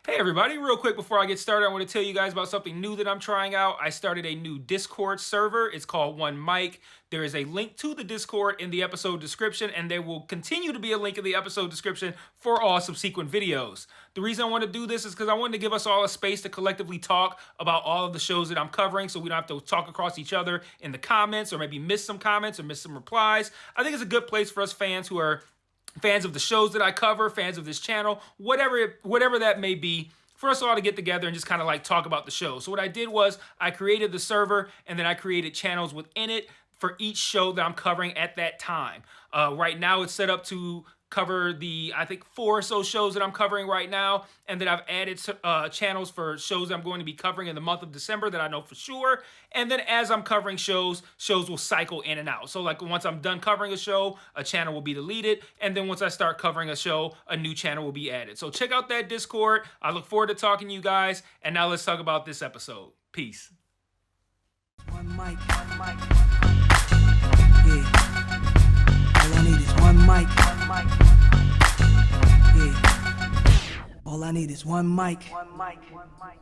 Hey everybody, real quick before I get started, I want to tell you guys about something new that I'm trying out. I started a new Discord server. It's called One Mic. There is a link to the Discord in the episode description, and there will continue to be a link in the episode description for all subsequent videos. The reason I want to do this is because I wanted to give us all a space to collectively talk about all of the shows that I'm covering so we don't have to talk across each other in the comments or maybe miss some comments or miss some replies. I think it's a good place for us fans who are fans of the shows that I cover, fans of this channel, whatever that may be, for us all to get together and just kind of like talk about the show. So what I did was I created the server and then I created channels within it for each show that I'm covering at that time. Right now it's set up to cover the, I think, 4 or so shows that I'm covering right now, and then I've added channels for shows that I'm going to be covering in the month of December that I know for sure. And then as I'm covering shows will cycle in and out. So like once I'm done covering a show, a channel will be deleted, and then once I start covering a show, a new channel will be added. So check out that Discord. I look forward to talking to you guys, and now let's talk about this episode. Peace. One mic, one mic. Yeah. All I need is one mic. One mic. Yeah. All I need is one mic. One mic. One mic.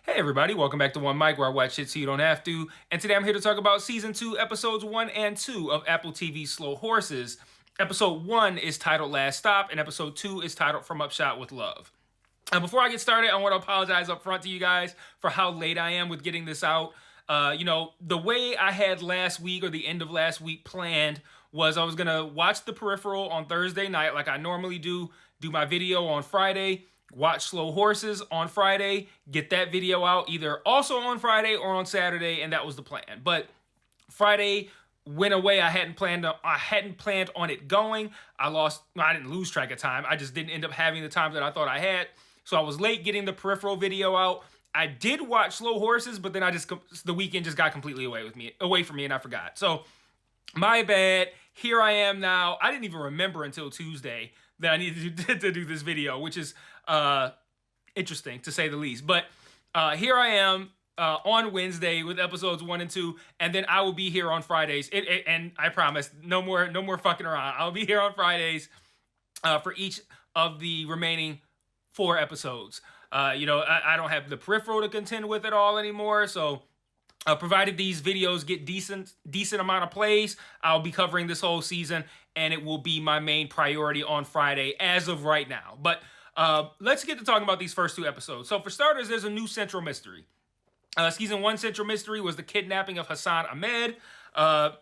Hey everybody, welcome back to One Mic, where I watch shit so you don't have to. And today I'm here to talk about Season 2, Episodes 1 and 2 of Apple TV's Slow Horses. Episode 1 is titled Last Stop, and Episode 2 is titled From Upshot with Love. Before I get started, I want to apologize up front to you guys for how late I am with getting this out. The way I had last week or the end of last week planned was I was going to watch The Peripheral on Thursday night like I normally do my video on Friday, watch Slow Horses on Friday, get that video out either also on Friday or on Saturday, and that was the plan. But Friday went away. I hadn't planned on it going. I didn't lose track of time. I just didn't end up having the time that I thought I had. So I was late getting the Peripheral video out. I did watch Slow Horses, but then the weekend just got completely away from me, and I forgot. So my bad. Here I am now. I didn't even remember until Tuesday that I needed to do this video, which is interesting to say the least. But here I am on Wednesday with episodes 1 and 2, and then I will be here on Fridays. And I promise, no more fucking around. I'll be here on Fridays for each of the remaining 4 episodes. I don't have the Peripheral to contend with at all anymore, so provided these videos get decent amount of plays, I'll be covering this whole season, and it will be my main priority on Friday as of right now. But let's get to talking about these first 2 episodes. So for starters, there's a new central mystery. Season 1 central mystery was the kidnapping of Hassan Ahmed.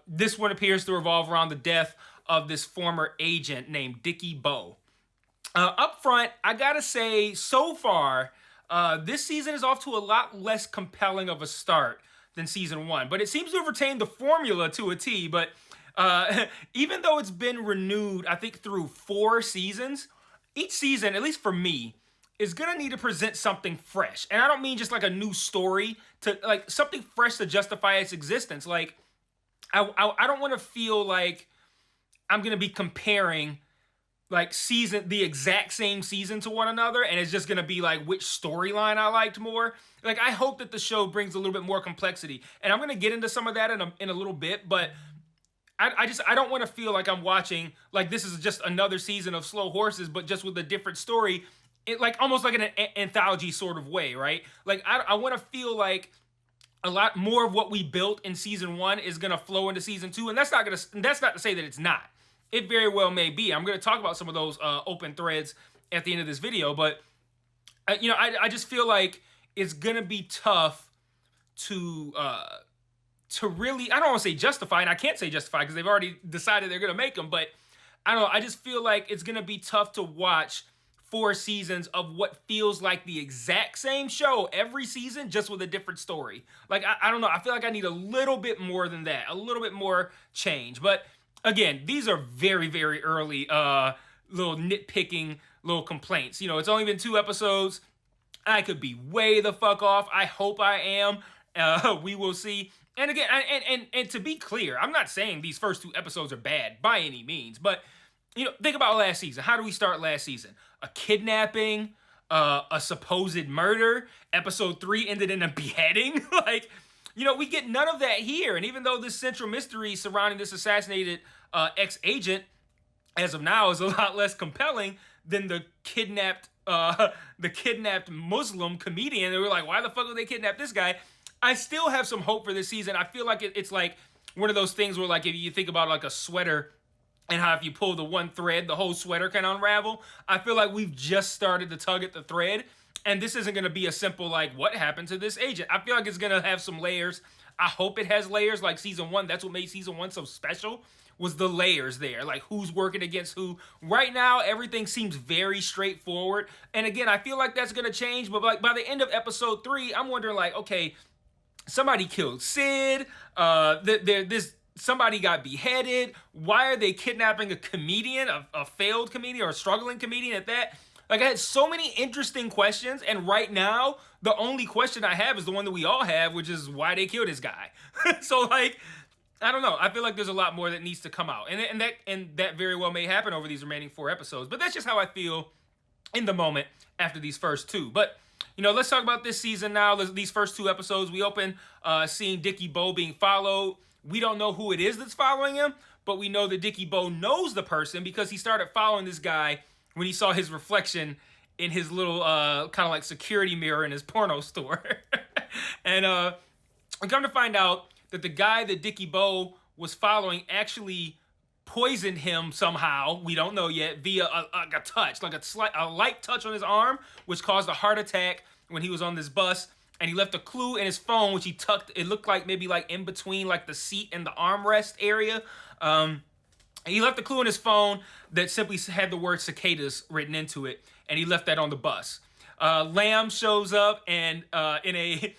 This one appears to revolve around the death of this former agent named Dickie Bowe. Up front, I gotta say, so far, this season is off to a lot less compelling of a start than season 1, but it seems to have retained the formula to a T. But even though it's been renewed, I think through 4 seasons, each season, at least for me, is gonna need to present something fresh. And I don't mean just like a new story, to like something fresh to justify its existence. Like I don't want to feel like I'm gonna be comparing like the exact same season to one another, and it's just gonna be like which storyline I liked more. Like I hope that the show brings a little bit more complexity, and I'm gonna get into some of that in a little bit. But I don't want to feel like I'm watching like this is just another season of Slow Horses, but just with a different story, like almost like an anthology sort of way, right? Like I want to feel like a lot more of what we built in season 1 is gonna flow into season 2, and that's not to say that it's not. It very well may be. I'm going to talk about some of those open threads at the end of this video, but I just feel like it's going to be tough to really, I don't want to say justify, and I can't say justify because they've already decided they're going to make them, but I don't know, I just feel like it's going to be tough to watch 4 seasons of what feels like the exact same show every season, just with a different story. Like, I don't know, I feel like I need a little bit more than that, a little bit more change, but again, these are very, very early little nitpicking little complaints. It's only been 2 episodes. I could be way the fuck off. I hope I am. We will see. And again, and to be clear, I'm not saying these first 2 episodes are bad by any means. But, think about last season. How do we start last season? A kidnapping, a supposed murder. Episode 3 ended in a beheading. Like, we get none of that here. And even though this central mystery surrounding this assassinated ex-agent, as of now, is a lot less compelling than the kidnapped the kidnapped Muslim comedian. They were like, why the fuck would they kidnap this guy? I still have some hope for this season. I feel like it's like one of those things where, like, if you think about like a sweater and how if you pull the one thread, the whole sweater can unravel. I feel like we've just started to tug at the thread, and this isn't going to be a simple, like, what happened to this agent? I feel like it's going to have some layers. I hope it has layers like season one. That's what made season one so special, was the layers there. Like, who's working against who. Right now, everything seems very straightforward. And again, I feel like that's going to change. But like by the end of episode 3, I'm wondering, like, okay, somebody killed Sid. Somebody got beheaded. Why are they kidnapping a comedian, a failed comedian or a struggling comedian at that? Like, I had so many interesting questions, and right now, the only question I have is the one that we all have, which is why they killed this guy. So, like, I don't know. I feel like there's a lot more that needs to come out, and that very well may happen over these remaining 4 episodes. But that's just how I feel in the moment after these first 2. But let's talk about this season now. These first 2 episodes, we open seeing Dickie Bowe being followed. We don't know who it is that's following him, but we know that Dickie Bowe knows the person because he started following this guy when he saw his reflection in his little kind of like security mirror in his porno store. And we come to find out that the guy that Dickie Bowe was following actually poisoned him somehow. We don't know yet, via a touch, like a light touch on his arm, which caused a heart attack when he was on this bus. And he left a clue in his phone, which he tucked. It looked like maybe like in between like the seat and the armrest area. He left a clue in his phone that simply had the word cicadas written into it, and he left that on the bus. Lamb shows up, and it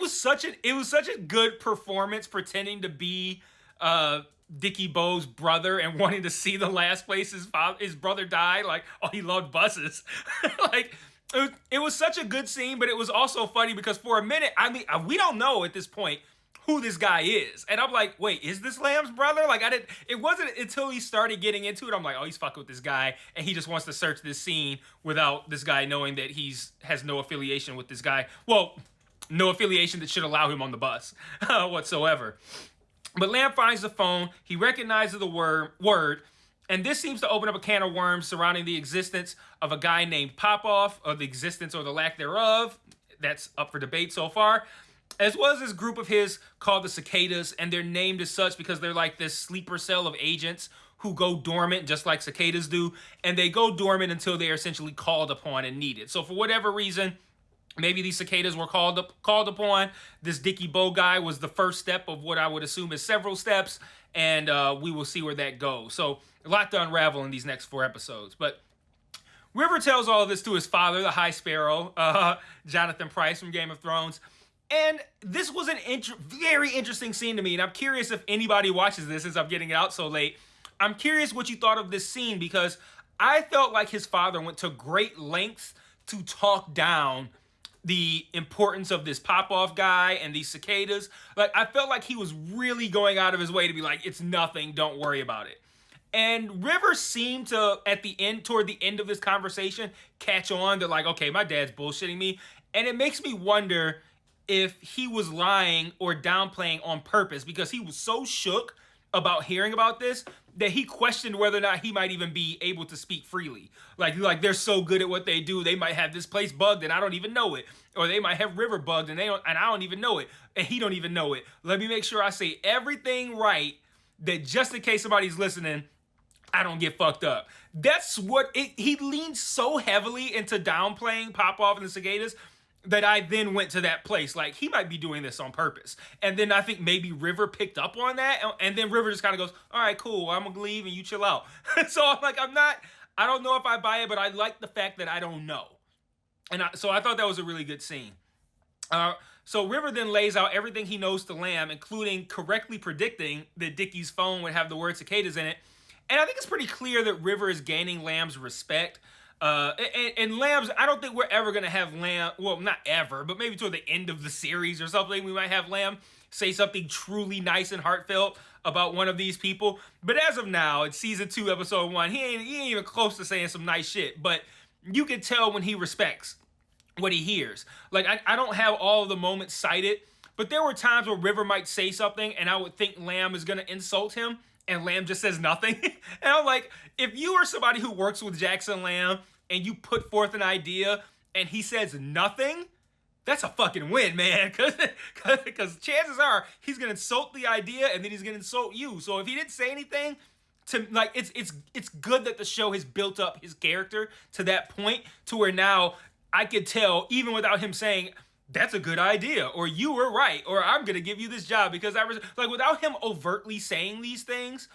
was such a good performance, pretending to be Dickie Bowe's brother and wanting to see the last place his brother died. Like, oh, he loved buses. Like, it was such a good scene, but it was also funny because for a minute, I mean, we don't know at this point who this guy is. And I'm like, wait, is this Lamb's brother? Like, it wasn't until he started getting into it, I'm like, oh, he's fucking with this guy, and he just wants to search this scene without this guy knowing that has no affiliation with this guy. Well, no affiliation that should allow him on the bus whatsoever. But Lamb finds the phone, he recognizes the word, and this seems to open up a can of worms surrounding the existence of a guy named Popoff, or the existence or the lack thereof. That's up for debate so far. As well as this group of his called the Cicadas, and they're named as such because they're like this sleeper cell of agents who go dormant just like cicadas do, and they go dormant until they are essentially called upon and needed. So for whatever reason, maybe these cicadas were called upon. This Dickie Bowe guy was the first step of what I would assume is several steps, and we will see where that goes. So a lot to unravel in these next 4 episodes. But River tells all of this to his father, the High Sparrow, Jonathan Pryce from Game of Thrones. And this was very interesting scene to me, and I'm curious if anybody watches this, since I'm getting it out so late. I'm curious what you thought of this scene, because I felt like his father went to great lengths to talk down the importance of this Popoff guy and these cicadas. Like, I felt like he was really going out of his way to be like, it's nothing, don't worry about it. And River seemed to, toward the end of this conversation, catch on that, like, okay, my dad's bullshitting me. And it makes me wonder if he was lying or downplaying on purpose, because he was so shook about hearing about this that he questioned whether or not he might even be able to speak freely. Like they're so good at what they do, they might have this place bugged and I don't even know it, or they might have River bugged and I don't even know it, and he don't even know it. Let me make sure I say everything right, that just in case somebody's listening, I don't get fucked up. That's what he leaned so heavily into downplaying Popoff and the cicadas that I then went to that place. Like, he might be doing this on purpose. And then I think maybe River picked up on that. And then River just kind of goes, all right, cool, I'm going to leave and you chill out. So I'm like, I don't know if I buy it, but I like the fact that I don't know. And so I thought that was a really good scene. So River then lays out everything he knows to Lamb, including correctly predicting that Dickie's phone would have the word cicadas in it. And I think it's pretty clear that River is gaining Lamb's respect. And Lamb's, I don't think we're ever going to have Lamb, well, not ever, but maybe toward the end of the series or something, we might have Lamb say something truly nice and heartfelt about one of these people. But as of now, it's season 2, episode 1, he ain't even close to saying some nice shit. But you can tell when he respects what he hears. Like, I don't have all of the moments cited, but there were times where River might say something and I would think Lamb is going to insult him, and Lamb just says nothing. And I'm like, if you are somebody who works with Jackson Lamb and you put forth an idea and he says nothing, that's a fucking win, man. Because chances are he's gonna insult the idea and then he's gonna insult you. So if he didn't say anything, it's good that the show has built up his character to that point to where now I could tell, even without him saying, that's a good idea, or you were right, or I'm gonna give you this job because I was like, without him overtly saying these things,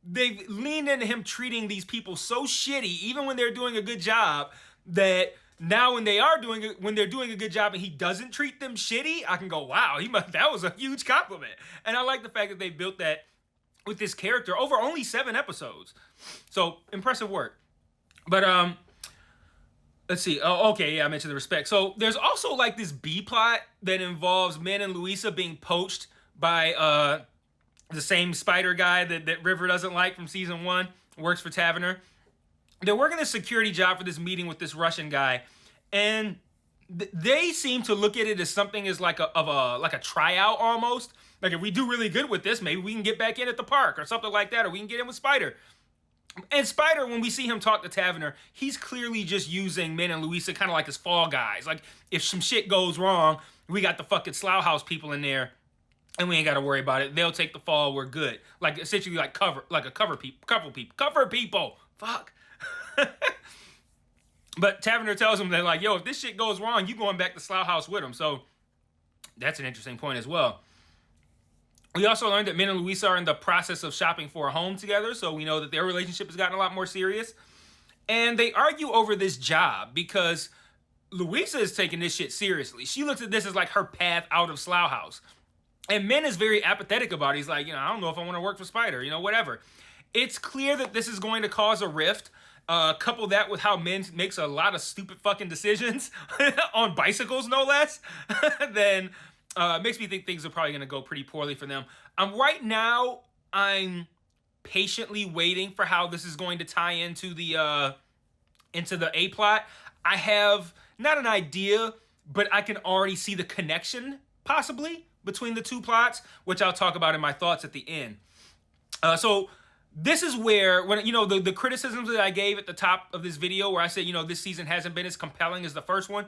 they've leaned into him treating these people so shitty, even when they're doing a good job, that now when they're doing a good job and he doesn't treat them shitty, I can go, wow, that was a huge compliment. And I like the fact that they built that with this character over only 7 episodes. So impressive work. But let's see. Oh, okay, yeah, I mentioned the respect. So there's also like this B plot that involves Min and Louisa being poached by the same spider guy that River doesn't like from season 1, works for Taverner. They're working a security job for this meeting with this Russian guy, and they seem to look at it as something as like a tryout almost. Like, if we do really good with this, maybe we can get back in at the park or something like that, or we can get in with Spider. And Spider, when we see him talk to Taverner, he's clearly just using Min and Louisa kind of like as fall guys. Like, if some shit goes wrong, we got the fucking Slough House people in there, and we ain't got to worry about it. They'll take the fall. We're good. Like, essentially, like cover people. Fuck. But Taverner tells him that, like, yo, if this shit goes wrong, you going back to Slough House with him. So that's an interesting point as well. We also learned that Min and Louisa are in the process of shopping for a home together, so we know that their relationship has gotten a lot more serious. And they argue over this job because Louisa is taking this shit seriously. She looks at this as like her path out of Slough House. And Min is very apathetic about it. He's like, I don't know if I want to work for Spider, whatever. It's clear that this is going to cause a rift. Couple that with how Min makes a lot of stupid fucking decisions on bicycles, no less, then makes me think things are probably going to go pretty poorly for them. Right now, I'm patiently waiting for how this is going to tie into the A plot. I have not an idea, but I can already see the connection possibly between the two plots, which I'll talk about in my thoughts at the end. So this is where, when the criticisms that I gave at the top of this video, where I said, this season hasn't been as compelling as the first one,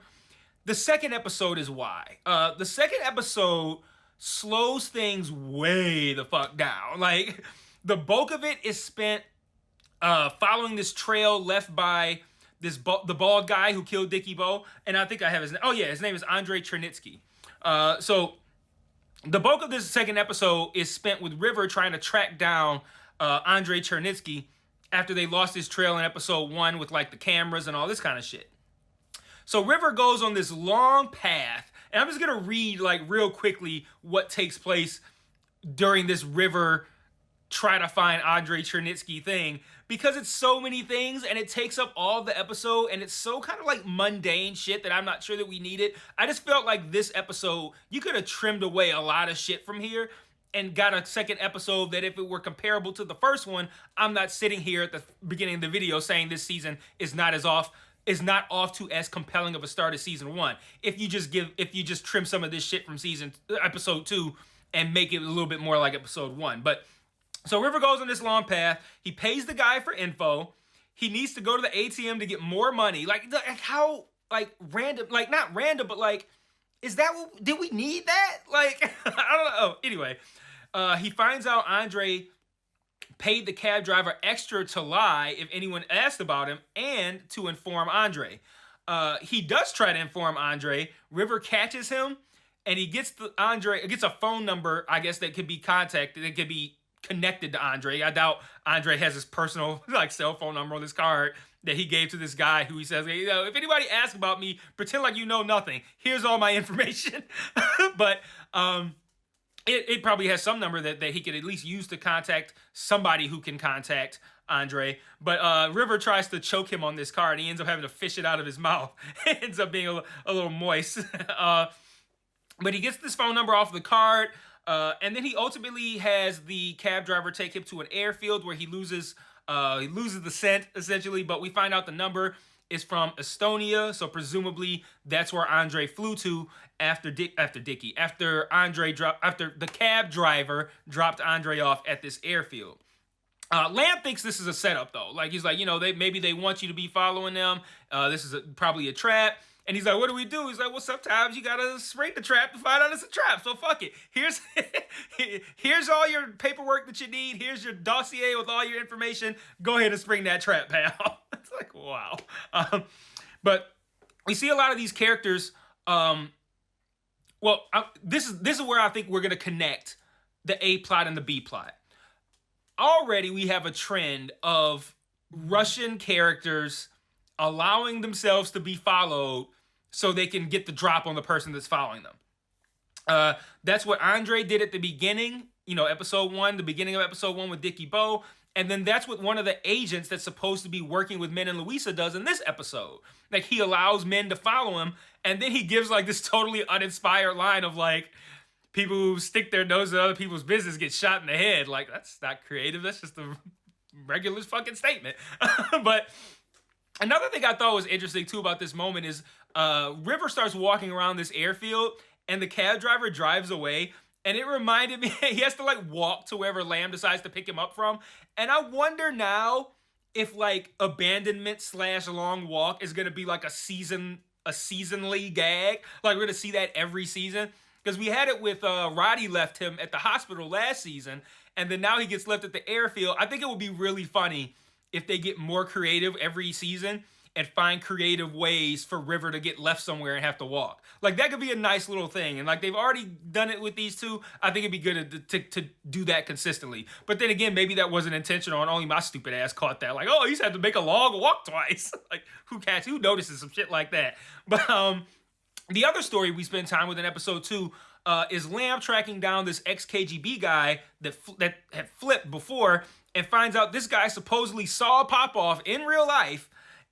the second episode is why. The second episode slows things way the fuck down. Like, the bulk of it is spent following this trail left by the bald guy who killed Dickie Bo, and I think I have his name. Oh yeah, his name is Andrei Chernitsky. So the bulk of this second episode is spent with River trying to track down Andrei Chernitsky after they lost his trail in episode 1 with like the cameras and all this kind of shit. So River goes on this long path, and I'm just gonna read like real quickly what takes place during this River try to find Andrei Chernitsky thing, because it's so many things and it takes up all the episode, and it's so kind of like mundane shit that I'm not sure that we need it. I just felt like this episode, you could have trimmed away a lot of shit from here and got a second episode that, if it were comparable to the first one, I'm not sitting here at the beginning of the video saying this season is not off to as compelling of a start as season 1. If you just trim some of this shit from episode 2 and make it a little bit more like episode 1. But so River goes on this long path. He pays the guy for info. He needs to go to the ATM to get more money. Like how, like, random, like not random, but like, is that what, did we need that? Like, I don't know. Anyway, he finds out Andre paid the cab driver extra to lie if anyone asked about him and to inform Andre. He does try to inform Andre. River catches him, and he gets a phone number, I guess, that could be contacted, that could be connected to Andre. I doubt Andre has his personal like cell phone number on this card that he gave to this guy, who he says, hey, if anybody asks about me, pretend like you know nothing. Here's all my information. But it probably has some number that he could at least use to contact somebody who can contact Andre. But River tries to choke him on this card, and he ends up having to fish it out of his mouth. It ends up being a little moist. But he gets this phone number off the card. And then he ultimately has the cab driver take him to an airfield where he loses the scent, essentially. But we find out the number is from Estonia, so presumably that's where Andre flew to after the cab driver dropped Andre off at this airfield. Lamb thinks this is a setup though. Like he's like, maybe they want you to be following them. This is probably a trap. And he's like, what do we do? He's like, well, sometimes you gotta spring the trap to find out it's a trap. So fuck it. Here's all your paperwork that you need. Here's your dossier with all your information. Go ahead and spring that trap, pal. It's like, wow. But we see a lot of these characters. This is where I think we're gonna connect the A plot and the B plot. Already we have a trend of Russian characters allowing themselves to be followed so they can get the drop on the person that's following them. That's what Andre did at the beginning, episode 1, the beginning of episode 1 with Dickie Bow. And then that's what one of the agents that's supposed to be working with Min and Louisa does in this episode. Like, he allows men to follow him, and then he gives, like, this totally uninspired line of, like, people who stick their nose in other people's business get shot in the head. Like, that's not creative. That's just a regular fucking statement. But another thing I thought was interesting, too, about this moment is River starts walking around this airfield, and the cab driver drives away. And it reminded me, he has to, like, walk to wherever Lamb decides to pick him up from. And I wonder now if, like, abandonment / long walk is going to be, like, a seasonally gag. Like, we're going to see that every season. Because we had it with Roddy left him at the hospital last season, and then now he gets left at the airfield. I think it would be really funny if they get more creative every season and find creative ways for River to get left somewhere and have to walk. Like, that could be a nice little thing. And, like, they've already done it with these two. I think it'd be good to do that consistently. But then again, maybe that wasn't intentional and only my stupid ass caught that. Like, oh, he's had to make a long walk twice. Like, who notices some shit like that? But, the other story we spend time with in episode 2 is Lamb tracking down this ex-KGB guy that had flipped before and finds out this guy supposedly saw Popov in real life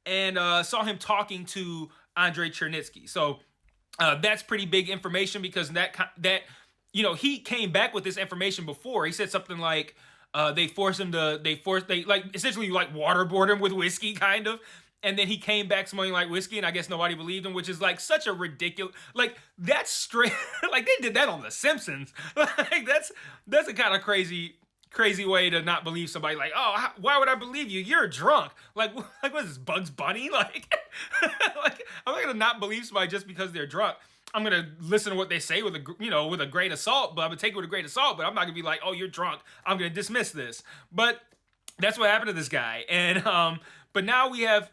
and saw him talking to Andrei Chernitsky. So that's pretty big information because he came back with this information before. He said something like they essentially like waterboard him with whiskey, kind of. And then he came back smelling like whiskey, and I guess nobody believed him, which is like such a ridiculous, like that's straight, like they did that on The Simpsons. Like that's a kind of crazy way to not believe somebody. Like, oh, why would I believe you? You're drunk. Like what is this, Bugs Bunny? Like, like I'm not gonna not believe somebody just because they're drunk. I'm gonna listen to what they say with a grain of salt, but I'm gonna take it with a grain of salt. But I'm not gonna be like, oh, you're drunk. I'm gonna dismiss this. But that's what happened to this guy. And but now we have.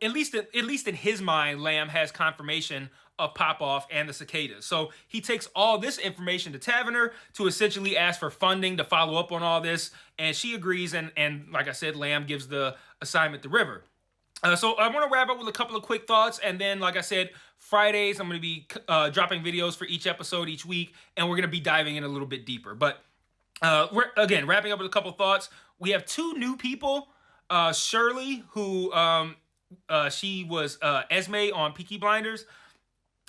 At least in his mind, Lamb has confirmation of Popov and the cicadas. So he takes all this information to Taverner to essentially ask for funding to follow up on all this, and she agrees, and like I said, Lamb gives the assignment to River. So I want to wrap up with a couple of quick thoughts, and then, like I said, Fridays I'm going to be dropping videos for each episode each week, and we're going to be diving in a little bit deeper. But we're, again, wrapping up with a couple thoughts. We have 2 new people, Shirley, who... she was Esme on Peaky Blinders.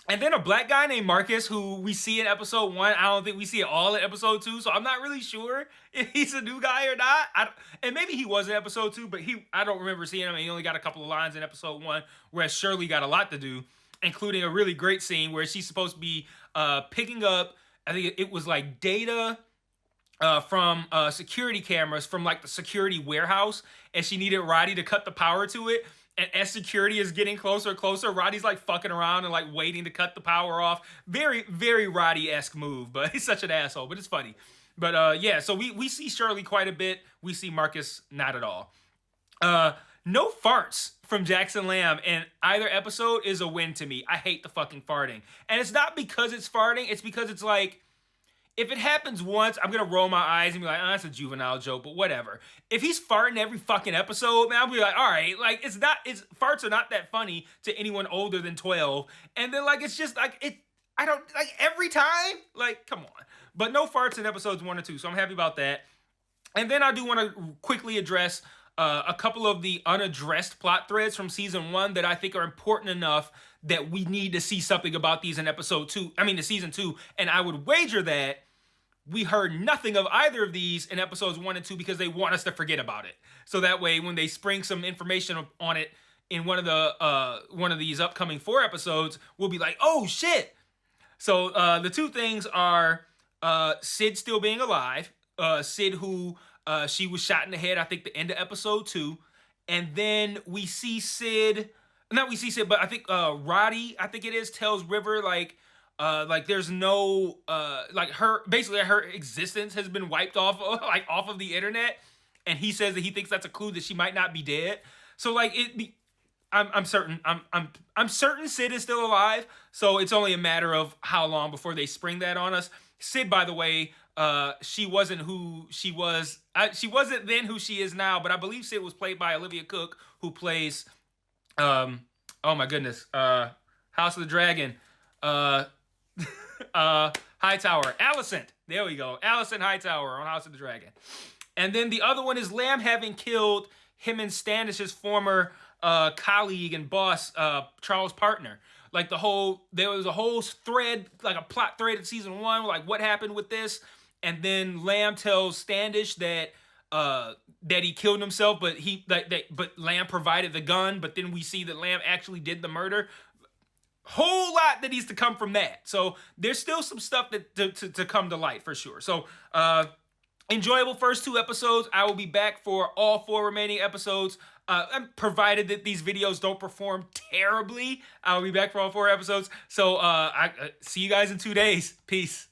And then a black guy named Marcus, who we see in episode 1. I don't think we see it all in episode 2, so I'm not really sure if he's a new guy or not. And maybe he was in episode 2, but I don't remember seeing him. He only got a couple of lines in episode 1, whereas Shirley got a lot to do, including a really great scene where she's supposed to be picking up, I think it was like data from security cameras from like the security warehouse, and she needed Roddy to cut the power to it. And as security is getting closer and closer, Roddy's like fucking around and like waiting to cut the power off. Very, very Roddy-esque move, but he's such an asshole, but it's funny. But yeah, so we see Shirley quite a bit. We see Marcus not at all. No farts from Jackson Lamb in either episode is a win to me. I hate the fucking farting. And it's not because it's farting, it's because it's like, if it happens once, I'm going to roll my eyes and be like, oh, that's a juvenile joke, but whatever. If he's farting every fucking episode, man, I'll be like, all right, like, farts are not that funny to anyone older than 12. And then, like, it's just, like, I don't, like, every time, like, come on. But no farts in episodes 1 or 2, so I'm happy about that. And then I do want to quickly address a couple of the unaddressed plot threads from season 1 that I think are important enough that we need to see something about these in season 2. And I would wager that we heard nothing of either of these in episodes 1 and 2 because they want us to forget about it. So that way, when they spring some information on it in one of these upcoming 4 episodes, we'll be like, oh shit. So the 2 things are Sid still being alive. Sid, who She was shot in the head, I think, the end of episode 2. And then we see Sid, not we see Sid, but I think Roddy, I think it is, tells River like there's no like her, basically her existence has been wiped off off of the internet, and he says that he thinks that's a clue that she might not be dead. So like I'm certain Sid is still alive. So it's only a matter of how long before they spring that on us. Sid, by the way, she wasn't who she was. She wasn't then who she is now. But I believe Sid was played by Olivia Cook, who plays, oh my goodness, House of the Dragon, Hightower, Alicent. There we go, Alicent Hightower on House of the Dragon. And then the other one is Lamb having killed him and Standish's former colleague and boss, Charles' partner. Like there was a whole thread, like a plot thread in season 1, like what happened with this, and then Lamb tells Standish that he killed himself, but but Lamb provided the gun. But then we see that Lamb actually did the murder. Whole lot that needs to come from that. So there's still some stuff that to come to light for sure. So enjoyable first 2 episodes. I will be back for all 4 remaining episodes. Provided that these videos don't perform terribly, I'll be back for all 4 episodes. So I see you guys in 2 days. Peace.